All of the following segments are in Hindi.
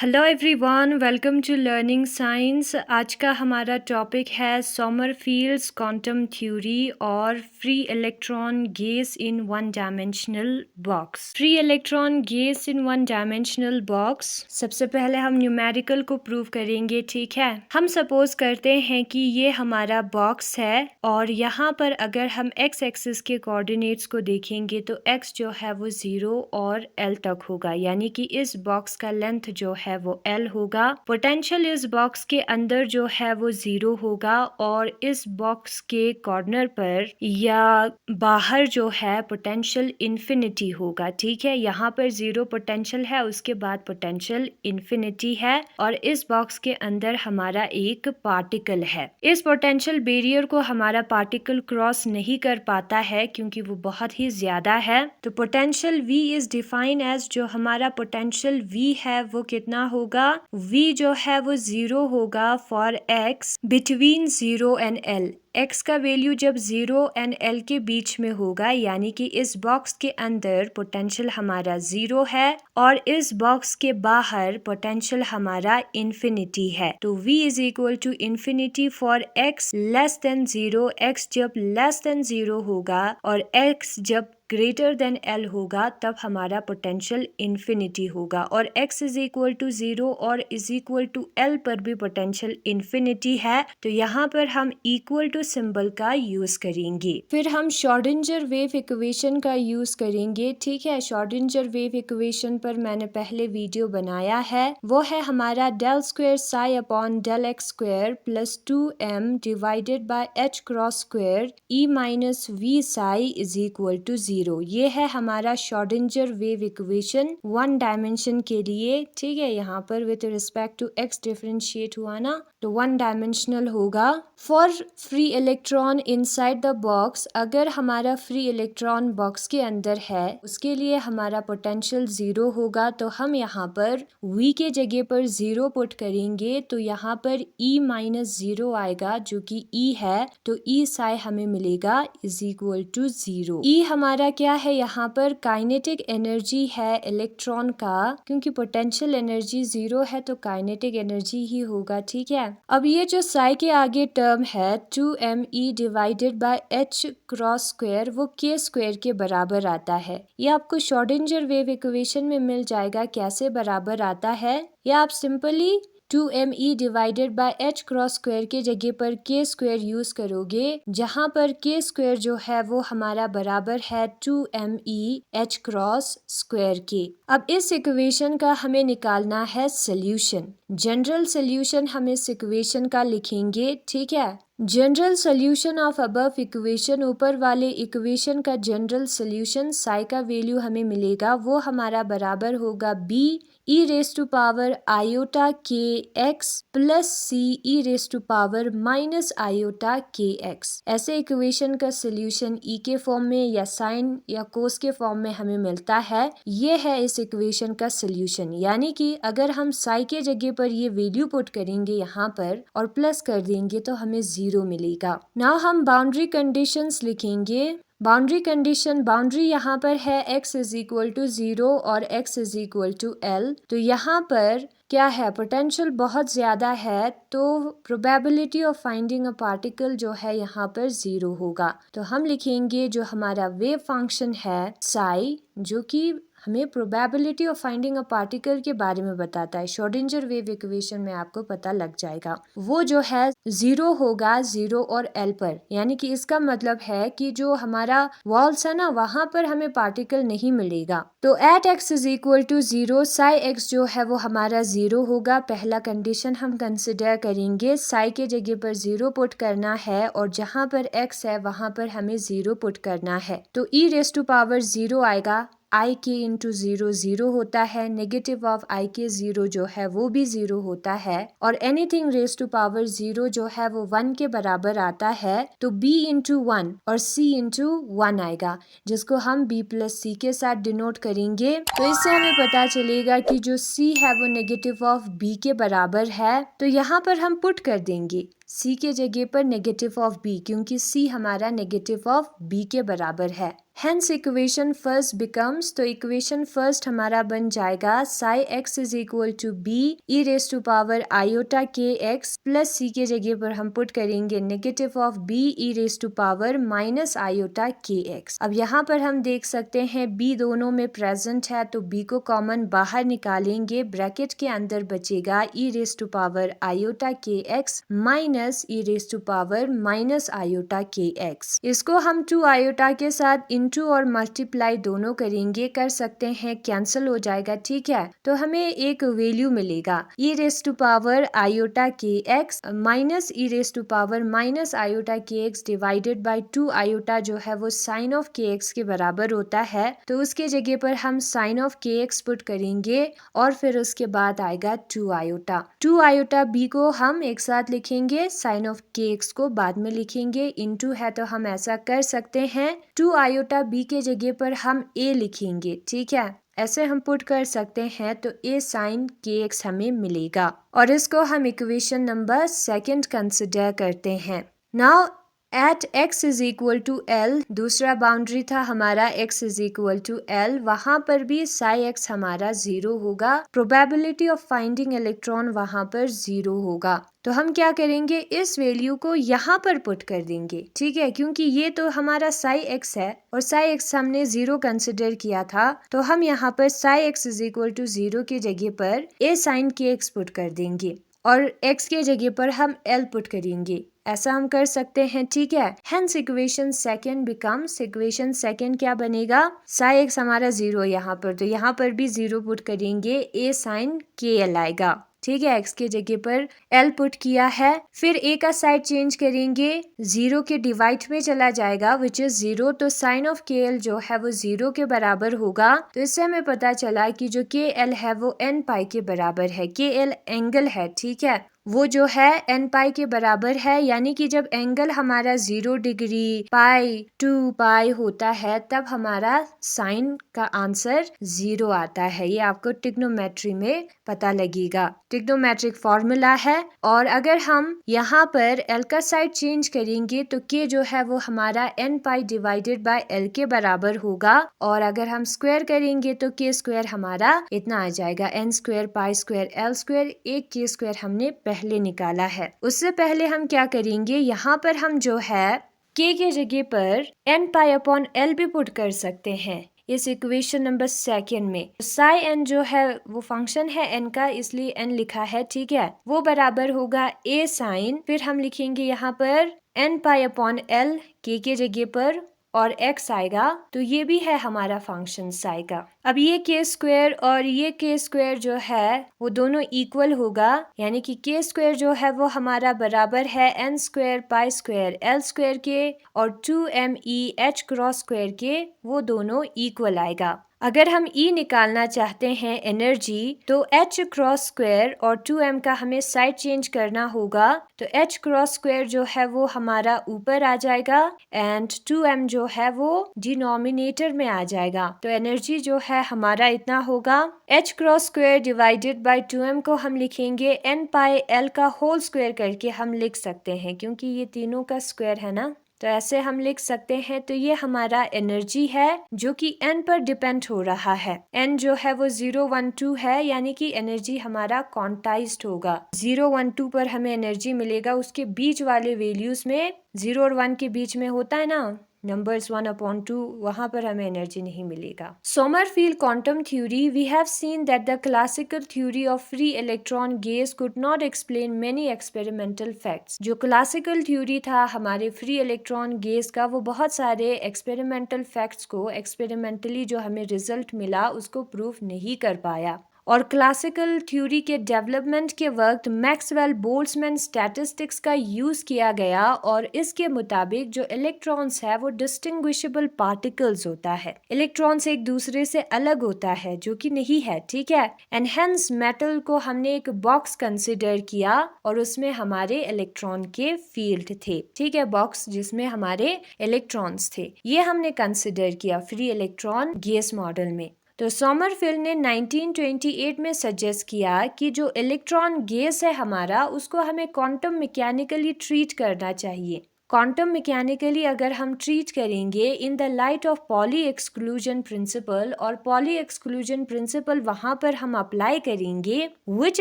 Hello everyone, welcome to learning science. आज का हमारा टॉपिक है सोमरफेल्ड्स क्वांटम थ्योरी और free electron gas in one dimensional box. Free electron gas in one dimensional box, सबसे पहले हम न्यूमेरिकल को प्रूव करेंगे। ठीक है, हम सपोज करते हैं कि ये हमारा बॉक्स है और यहाँ पर अगर हम एक्स एक्सिस के कोऑर्डिनेट्स को देखेंगे तो एक्स जो है वो 0 और एल तक होगा, यानी कि इस बॉक्स का लेंथ जो है वो L होगा। पोटेंशियल इस बॉक्स के अंदर जो है वो 0 होगा और इस बॉक्स के कॉर्नर पर या बाहर जो है पोटेंशियल इन्फिनिटी होगा। ठीक है, यहाँ पर 0 पोटेंशियल है, उसके बाद पोटेंशियल इन्फिनिटी है और इस बॉक्स के अंदर हमारा एक पार्टिकल है। इस पोटेंशियल बैरियर को हमारा पार्टिकल क्रॉस नहीं कर पाता है क्योंकि वो बहुत ही ज्यादा है। तो potential V is define as, जो हमारा पोटेंशियल V है वो कितना होगा, V जो है वो 0 होगा for x between 0 and L। x का वैल्यू जब 0 एंड L के बीच में होगा, यानी कि इस बॉक्स के अंदर पोटेंशियल हमारा 0 है और इस बॉक्स के बाहर पोटेंशियल हमारा इन्फिनिटी है। तो v is equal to infinity for x less than 0। x जब लेस देन 0 होगा और x जब ग्रेटर देन L होगा तब हमारा पोटेंशियल इन्फिनिटी होगा और x इज इक्वल टू 0 और इज इक्वल टू L पर भी पोटेंशियल इन्फिनिटी है। तो यहाँ पर हम इक्वल टू सिंबल का यूज करेंगे। फिर हम श्रोडिंगर वेव इक्वेशन का यूज करेंगे। ठीक है, श्रोडिंगर वेव इक्वेशन पर मैंने पहले वीडियो बनाया है, वो है हमारा del square psi upon del x square plus 2m divided by h cross square e minus v psi is equal to 0। ये है हमारा Schrodinger wave equation one dimension के लिए। ठीक है, यहाँ पर with respect to x differentiate हुआ ना, तो वन डायमेंशनल होगा। For free electron inside the box, अगर हमारा फ्री इलेक्ट्रॉन बॉक्स के अंदर है उसके लिए हमारा पोटेंशियल 0 होगा। तो हम यहाँ पर v के जगह पर 0 पुट करेंगे तो यहाँ पर e माइनस 0 आएगा जो कि e है, तो e साई हमें मिलेगा इज इक्वल टू 0। e हमारा क्या है, यहाँ पर काइनेटिक एनर्जी है इलेक्ट्रॉन का, क्योंकि पोटेंशियल एनर्जी 0 है तो काइनेटिक एनर्जी ही होगा। ठीक है, अब ये जो साई के आगे टर्म है 2me divided by h cross square, वो k स्क्वायर के बराबर आता है। ये आपको श्रोडिंगर वेव इक्वेशन में मिल जाएगा। कैसे बराबर आता है, या आप simply 2me divided by h cross square के जगह पर k स्क्वायर यूज करोगे, जहां पर k स्क्वायर जो है वो हमारा बराबर है 2me h क्रॉस स्क्वायर के। अब इस इक्वेशन का हमें निकालना है सोल्यूशन। जनरल सोल्यूशन हम इस इक्वेशन का लिखेंगे। ठीक है, general solution of above equation, ऊपर वाले इक्वेशन का जनरल सोल्यूशन साई का वैल्यू हमें मिलेगा, वो हमारा बराबर होगा b e raise to power iota के x plus c e raise to power minus iota के एक्स। ऐसे इक्वेशन का सोल्यूशन e के फॉर्म में या साइन या कोस के फॉर्म में हमें मिलता है। ये है इस इक्वेशन का सोल्यूशन, यानी कि अगर हम साई के जगह पर ये वैल्यू पुट करेंगे यहाँ पर और प्लस कर देंगे तो हमें 0 मिलेगा। नाउ हम बाउंड्री कंडीशंस लिखेंगे। बाउंड्री कंडीशन, बाउंड्री यहाँ पर है x इज इक्वल टू 0 और x is equal to L। तो यहाँ पर क्या है, पोटेंशियल बहुत ज्यादा है तो probability of finding a particle जो है यहाँ पर 0 होगा। तो हम लिखेंगे जो हमारा वेव फंक्शन है साई, जो कि हमें probability of finding a particle के बारे में बताता है। श्रोडिंगर वेव इक्वेशन में आपको पता लग जाएगा, वो जो है 0 होगा 0 और L पर, यानी कि इसका मतलब है कि जो हमारा वॉल्स है ना, वहां पर हमें पार्टिकल नहीं मिलेगा। तो at x is equal to 0 psi x जो है वो हमारा 0 होगा। पहला कंडीशन हम कंसिडर करेंगे, साई के जगह पर 0 पुट करना है और जहां पर x है वहां पर हमें 0 पुट करना है। तो e रेस टू पावर 0 आएगा, आई के इंटू 0 0 होता है, नेगेटिव ऑफ आई के 0 जो है वो भी 0 होता है और एनीथिंग रेस टू पावर 0 जो है वो 1 के बराबर आता है। तो b इंटू 1 और c इंटू 1 आएगा, जिसको हम b प्लस सी के साथ डिनोट करेंगे। तो इससे हमें पता चलेगा कि जो c है वो नेगेटिव ऑफ b के बराबर है। तो यहाँ पर हम पुट कर देंगे c के जगह पर नेगेटिव ऑफ b, क्योंकि c हमारा नेगेटिव ऑफ b के बराबर है। Hence इक्वेशन फर्स्ट बिकम्स, तो इक्वेशन फर्स्ट हमारा बन जाएगा psi x is equal to b e raise to power iota के एक्स प्लस सी के जगह पर हम पुट करेंगे negative of b e raise to power minus iota के एक्स। अब यहाँ पर हम देख सकते हैं बी दोनों में प्रेजेंट है तो बी को कॉमन बाहर निकालेंगे, ब्रैकेट के अंदर बचेगा e raise to power iota के x minus e raise to power minus iota के एक्स। इसको हम 2 आयोटा के साथ इनटू और मल्टीप्लाई दोनों करेंगे, कर सकते हैं, कैंसिल हो जाएगा, ठीक है। तो हमें एक वैल्यू मिलेगा e raise to power iota के x minus e raise to power minus iota के एक्स डिवाइडेड बाई 2 आयोटा जो है वो साइन ऑफ के एक्स के बराबर होता है, तो उसके जगह पर हम साइन ऑफ के एक्स पुट करेंगे और फिर उसके बाद आएगा 2 आयोटा। 2 आयोटा बी को हम एक साथ लिखेंगे, साइन ऑफ के एक्स को बाद में लिखेंगे, इनटू है तो हम ऐसा कर सकते हैं 2 आयोटा बी के जगह पर हम ए लिखेंगे, ठीक है। ऐसे हम पुट कर सकते हैं तो ए साइन के एक्स हमें मिलेगा और इसको हम इक्वेशन नंबर सेकंड कंसिडर करते हैं। Now at x is equal to L, दूसरा बाउंड्री था हमारा x is equal to L, वहां पर भी साई x हमारा 0 होगा, प्रोबेबिलिटी ऑफ फाइंडिंग इलेक्ट्रॉन वहां पर 0 होगा। तो हम क्या करेंगे, इस वैल्यू को यहाँ पर पुट कर देंगे, ठीक है, क्योंकि ये तो हमारा साई x है और साई x हमने 0 कंसिडर किया था, तो हम यहाँ पर psi x is equal to 0 की जगह पर a sine k x put कर देंगे और x के जगह पर हम l पुट करेंगे, ऐसा हम कर सकते हैं, ठीक है। Hence equation second becomes, equation second क्या बनेगा, साई एक्स हमारा 0 यहाँ पर, तो यहाँ पर भी 0 पुट करेंगे, ए साइन के एल आएगा, ठीक है, x के जगह पर l पुट किया है, फिर a का साइड चेंज करेंगे, 0 के डिवाइड में चला जाएगा विच इज 0, तो साइन ऑफ के एल जो है वो 0 के बराबर होगा। तो इससे हमें पता चला कि जो के एल है वो n पाई के बराबर है, के एल एंगल है, ठीक है, वो जो है n पाई के बराबर है, यानी कि जब एंगल हमारा 0 डिग्री पाई 2 पाई होता है तब हमारा साइन का आंसर 0 आता है। ये आपको ट्रिग्नोमेट्री में पता लगेगा, ट्रिग्नोमेट्रिक फॉर्मूला है। और अगर हम यहाँ पर l का साइड चेंज करेंगे तो k जो है वो हमारा n pi divided by l के बराबर होगा, और अगर हम स्क्वायर करेंगे तो k स्क्वायर हमारा इतना आ जाएगा, n square pi square l square, एक k स्क्वायर हमने पहले निकाला है। उससे पहले हम क्या करेंगे, यहाँ पर हम जो है k के जगह पर n पाई अपॉन l भी पुट कर सकते हैं इस इक्वेशन नंबर सेकेंड में। साई n जो है वो फंक्शन है n का, इसलिए n लिखा है, ठीक है, वो बराबर होगा a साइन, फिर हम लिखेंगे यहाँ पर n pi upon l k के जगह पर और x आएगा, तो ये भी है हमारा फंक्शन साई का। अब ये के स्क्वायर और ये के स्क्वायर जो है वो दोनों इक्वल होगा, यानी कि के स्क्वायर जो है वो हमारा बराबर है n square pi square l square के, और 2me h क्रॉस स्क्वायर के, वो दोनों इक्वल आएगा। अगर हम E निकालना चाहते हैं एनर्जी, तो H क्रॉस स्क्वायर और 2m का हमें साइड चेंज करना होगा, तो H क्रॉस स्क्वायर जो है वो हमारा ऊपर आ जाएगा एंड 2m जो है वो डिनोमिनेटर में आ जाएगा, तो एनर्जी जो है हमारा इतना होगा। H cross square divided by 2m को हम लिखेंगे n पाई l का होल स्क्वायर करके हम लिख सकते हैं, क्योंकि ये तीनों का स्क्वायर है ना, तो ऐसे हम लिख सकते हैं। तो ये हमारा एनर्जी है जो कि n पर डिपेंड हो रहा है, n जो है वो 0 1 2 है, यानी कि एनर्जी हमारा क्वांटाइज्ड होगा, 0 1 2 पर हमें एनर्जी मिलेगा, उसके बीच वाले वैल्यूज में 0 और 1 के बीच में होता है ना नंबर्स 1/2, वहां पर हमें एनर्जी नहीं मिलेगा। Sommerfeld quantum theory, we have seen that the classical theory of free electron gas could not explain many experimental facts. जो क्लासिकल थ्योरी था हमारे फ्री इलेक्ट्रॉन गेज का, वो बहुत सारे एक्सपेरिमेंटल फैक्ट्स को, एक्सपेरिमेंटली जो हमें रिजल्ट मिला उसको प्रूफ नहीं कर पाया। और क्लासिकल थ्योरी के डेवलपमेंट के वक्त मैक्सवेल बोल्ट्जमैन स्टैटिस्टिक्स का यूज किया गया, और इसके मुताबिक जो इलेक्ट्रॉन्स है वो डिस्टिंग्विशेबल पार्टिकल्स होता है, इलेक्ट्रॉन्स एक दूसरे से अलग होता है, जो कि नहीं है, ठीक है। एंड हेंस मेटल को हमने एक बॉक्स कंसिडर किया और उसमें हमारे इलेक्ट्रॉन के फील्ड थे, ठीक है, बॉक्स जिसमें हमारे इलेक्ट्रॉन्स थे, ये हमने कंसिडर किया फ्री इलेक्ट्रॉन गैस मॉडल में। तो सोमरफील्ड ने 1928 में सजेस्ट किया कि जो इलेक्ट्रॉन गैस है हमारा, उसको हमें क्वांटम मैकेनिकली ट्रीट करना चाहिए। क्वांटम मैकेनिकली अगर हम ट्रीट करेंगे in the light of Pauli exclusion principle, और पॉली एक्सक्लूजन प्रिंसिपल वहां पर हम अप्लाई करेंगे which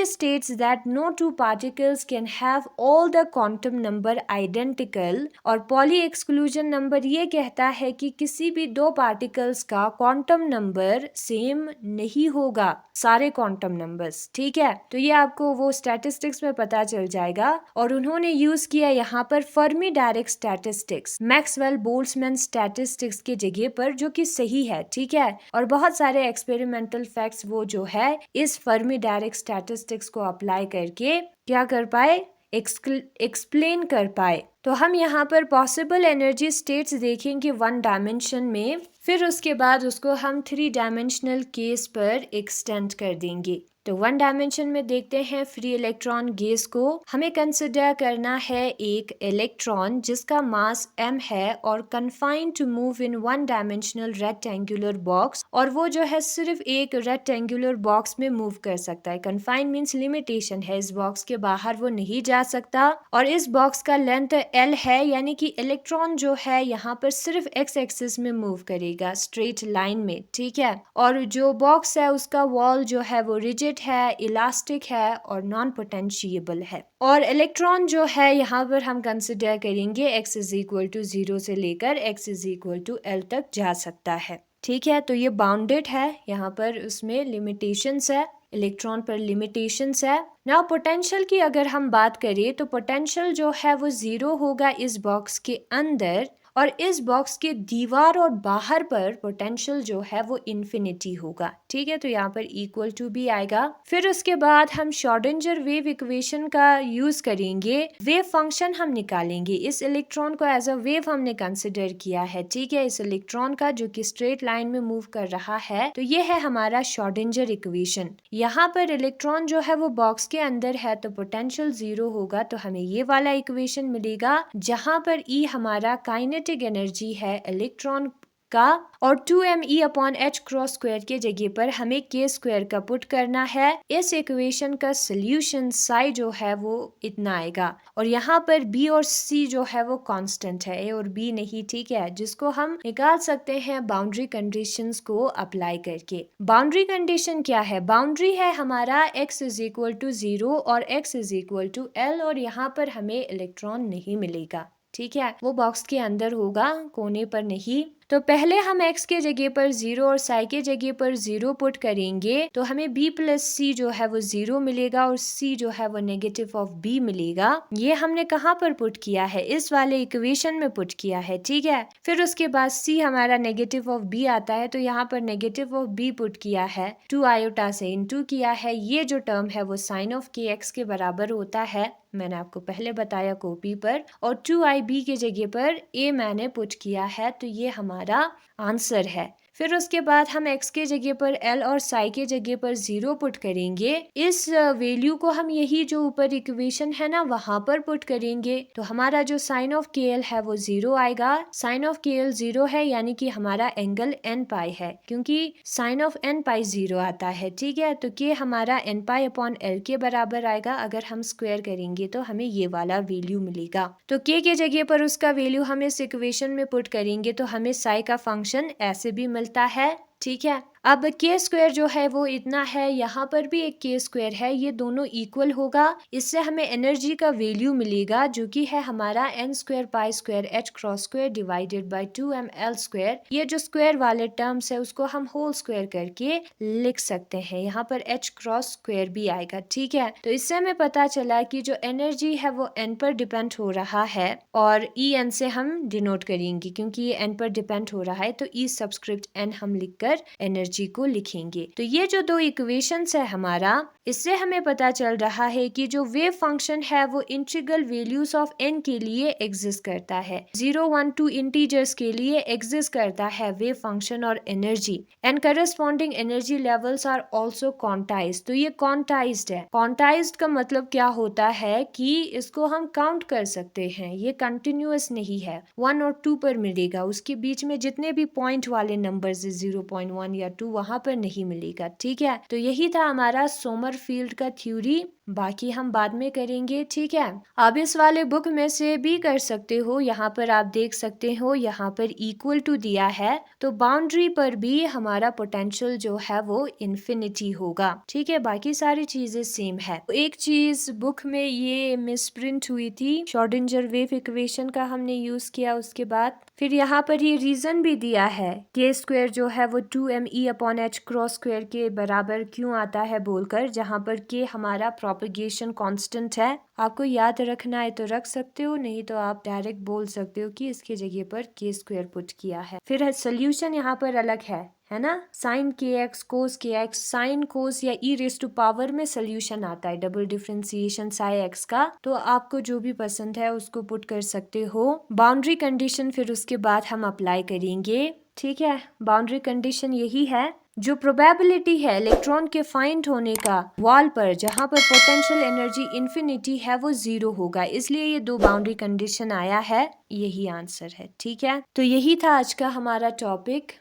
states that no two particles can have all the quantum number identical. और पॉली एक्सक्लूजन नंबर ये कहता है कि किसी भी दो पार्टिकल्स का क्वांटम नंबर सेम नहीं होगा, सारे क्वांटम नंबर्स, ठीक है। तो ये आपको वो स्टैटिस्टिक्स में पता चल जाएगा। और उन्होंने यूज किया यहाँ पर Fermi direct statistics, Maxwell Boltzmann statistics की जगह पर, जो कि सही है, ठीक है। और बहुत सारे एक्सपेरिमेंटल फैक्ट्स वो जो है इस फर्मी डायरेक्ट स्टैटिस्टिक्स को अप्लाई करके क्या कर पाए, एक्सप्लेन कर पाए। तो हम यहाँ पर पॉसिबल एनर्जी स्टेट्स देखेंगे वन डायमेंशन में, फिर उसके बाद उसको हम थ्री डायमेंशनल केस पर एक्सटेंड कर देंगे। तो वन डायमेंशन में देखते हैं फ्री इलेक्ट्रॉन गैस को हमें कंसिडर करना है एक इलेक्ट्रॉन जिसका मास m है और confined to move in one dimensional rectangular box, और वो जो है सिर्फ एक रेक्टेंगुलर बॉक्स में मूव कर सकता है। कन्फाइंड मीन्स लिमिटेशन है, इस बॉक्स के बाहर वो नहीं जा सकता। और इस बॉक्स का लेंथ l है, यानी कि इलेक्ट्रॉन जो है यहाँ पर सिर्फ x एक्सिस में मूव करेगा स्ट्रेट लाइन में, ठीक है। और जो बॉक्स है उसका वॉल जो है वो रिजिड है, इलास्टिक है और नॉन पोटेंशिएबल है। और इलेक्ट्रॉन जो है यहाँ पर हम कंसिडर करेंगे x इज इक्वल टू 0 से लेकर x is equal to l तक जा सकता है, ठीक है। तो ये बाउंडेड है, यहाँ पर उसमें लिमिटेशंस है, इलेक्ट्रॉन पर लिमिटेशंस है। नाउ पोटेंशियल की अगर हम बात करें तो पोटेंशियल जो है वो 0 होगा इस बॉक्स के अंदर, और इस बॉक्स के दीवार और बाहर पर पोटेंशियल जो है वो इन्फिनिटी होगा, ठीक है। तो यहाँ पर इक्वल टू भी आएगा। फिर उसके बाद हम श्रोडिंगर वेव इक्वेशन का यूज करेंगे, वेव फंक्शन हम निकालेंगे। इस इलेक्ट्रॉन को एज अ वेव हमने कंसिडर किया है, ठीक है, इस इलेक्ट्रॉन का जो कि स्ट्रेट लाइन में मूव कर रहा है। तो ये है हमारा श्रोडिंगर इक्वेशन। यहाँ पर इलेक्ट्रॉन जो है वो बॉक्स के अंदर है तो पोटेंशियल 0 होगा, तो हमें ये वाला इक्वेशन मिलेगा जहाँ पर E हमारा काइनेटिक एनर्जी है इलेक्ट्रॉन का, और 2me/h क्रॉस स्क्वायर के जगह पर हमें k स्क्वायर का पुट करना है। इस इक्वेशन का सोल्यूशन साई जो है वो इतना आएगा, और यहाँ पर b और c जो है वो कांस्टेंट है, a और b नहीं, ठीक है, जिसको हम निकाल सकते हैं बाउंड्री कंडीशंस को अप्लाई करके। बाउंड्री कंडीशन क्या है, बाउंड्री है हमारा x इज इक्वल टू 0 और x is equal to l, और यहाँ पर हमें इलेक्ट्रॉन नहीं मिलेगा, ठीक है, वो बॉक्स के अंदर होगा, कोने पर नहीं। तो पहले हम x के जगह पर 0 और साई के जगह पर 0 पुट करेंगे, तो हमें b प्लस c जो है वो 0 मिलेगा और c जो है वो नेगेटिव ऑफ b मिलेगा। ये हमने कहाँ पर पुट किया है, इस वाले इक्वेशन में पुट किया है, ठीक है। फिर उसके बाद c हमारा नेगेटिव ऑफ b आता है, तो यहाँ पर नेगेटिव ऑफ b पुट किया है, 2 आयोटा से इनटू किया है। ये जो टर्म है वो साइन ऑफ kx के बराबर होता है, मैंने आपको पहले बताया कॉपी पर, और 2ib के जगह पर a मैंने पुट किया है, तो ये हमारा आंसर है। फिर उसके बाद हम x के जगह पर l और साई के जगह पर 0 पुट करेंगे। इस वैल्यू को हम यही जो ऊपर इक्वेशन है ना वहां पर पुट करेंगे, तो हमारा जो साइन ऑफ kl है वो 0 आएगा। साइन ऑफ kl 0 है, यानी कि हमारा एंगल n पाई है, क्योंकि साइन ऑफ n पाई 0 आता है, ठीक है। तो k हमारा n पाई अपॉन l के बराबर आएगा। अगर हम स्क्वायर करेंगे तो हमें ये वाला वैल्यू मिलेगा। तो k के जगह पर उसका वैल्यू हम इस इक्वेशन में पुट करेंगे, तो हमें साई का फंक्शन ऐसे भी मिलता है, ठीक है। अब k स्क्वायर जो है वो इतना है, यहाँ पर भी एक k स्क्वायर है, ये दोनों इक्वल होगा। इससे हमें एनर्जी का वैल्यू मिलेगा जो कि है हमारा n square pi square h cross square divided by 2ml square. ये जो स्क्वायर वाले टर्म्स है उसको हम होल स्क्वायर करके लिख सकते हैं, यहाँ पर h क्रॉस स्क्वायर भी आएगा, ठीक है। तो इससे हमें पता चला कि जो एनर्जी है वो n पर डिपेंड हो रहा है, और En से हम डिनोट करेंगे क्योंकि ये n पर डिपेंड हो रहा है, तो E सब्सक्रिप्ट n हम लिखकर एनर्जी को लिखेंगे। तो ये जो दो इक्वेशंस है हमारा, इससे हमें पता चल रहा है कि जो वेव फंक्शन है वो इंटीग्रल वैल्यूज ऑफ n के लिए एग्जिस्ट करता है, 0 1 2 इंटीजर्स के लिए एग्जिस्ट करता है वेव फंक्शन और energy, and corresponding energy levels are also quantized. तो ये क्वांटाइज्ड है। क्वांटाइज्ड का मतलब क्या होता है कि इसको हम काउंट कर सकते हैं, ये कंटिन्यूअस नहीं है, 1 और 2 पर मिलेगा, उसके बीच में जितने भी पॉइंट वाले नंबर्स 0.1 या 2 वहां पर नहीं मिलेगा, ठीक है। तो यही था हमारा सोमरफील्ड का थ्योरी बाकी हम बाद में करेंगे, ठीक है। आप इस वाले बुक में से भी कर सकते हो, यहाँ पर आप देख सकते हो, यहाँ पर इक्वल टू दिया है, तो बाउंड्री पर भी हमारा पोटेंशियल जो है वो इन्फिनिटी होगा, ठीक है। बाकी सारी चीजें सेम है। एक चीज बुक में ये मिसप्रिंट हुई थी, श्रोडिंगर वेव इक्वेशन का हमने यूज किया उसके बाद। फिर यहाँ पर ये रीजन भी दिया है, के स्क्वायर जो है वो 2me/h क्रॉस स्क्वायर के बराबर क्यों आता है बोलकर, जहाँ पर के हमारा प्रोपगेशन कांस्टेंट है। आपको याद रखना है तो रख सकते हो, नहीं तो आप डायरेक्ट बोल सकते हो कि इसकी जगह पर के स्क्वायर पुट किया है। फिर सोल्यूशन यहाँ पर अलग है ना, साइन के एक्स कोस के एक्स, साइन कोस या ई रेस टू पावर में सोल्यूशन आता है डबल डिफरेंशिएशन साई एक्स का, तो आपको जो भी पसंद है उसको पुट कर सकते हो। बाउंड्री कंडीशन फिर उसके बाद हम अप्लाई करेंगे, ठीक है। बाउंड्री कंडीशन यही है, जो प्रोबेबिलिटी है इलेक्ट्रॉन के फाइंड होने का वॉल पर जहां पर पोटेंशियल एनर्जी इन्फिनिटी है वो 0 होगा, इसलिए ये दो बाउंड्री कंडीशन आया है, यही आंसर है, ठीक है। तो यही था आज का हमारा टॉपिक।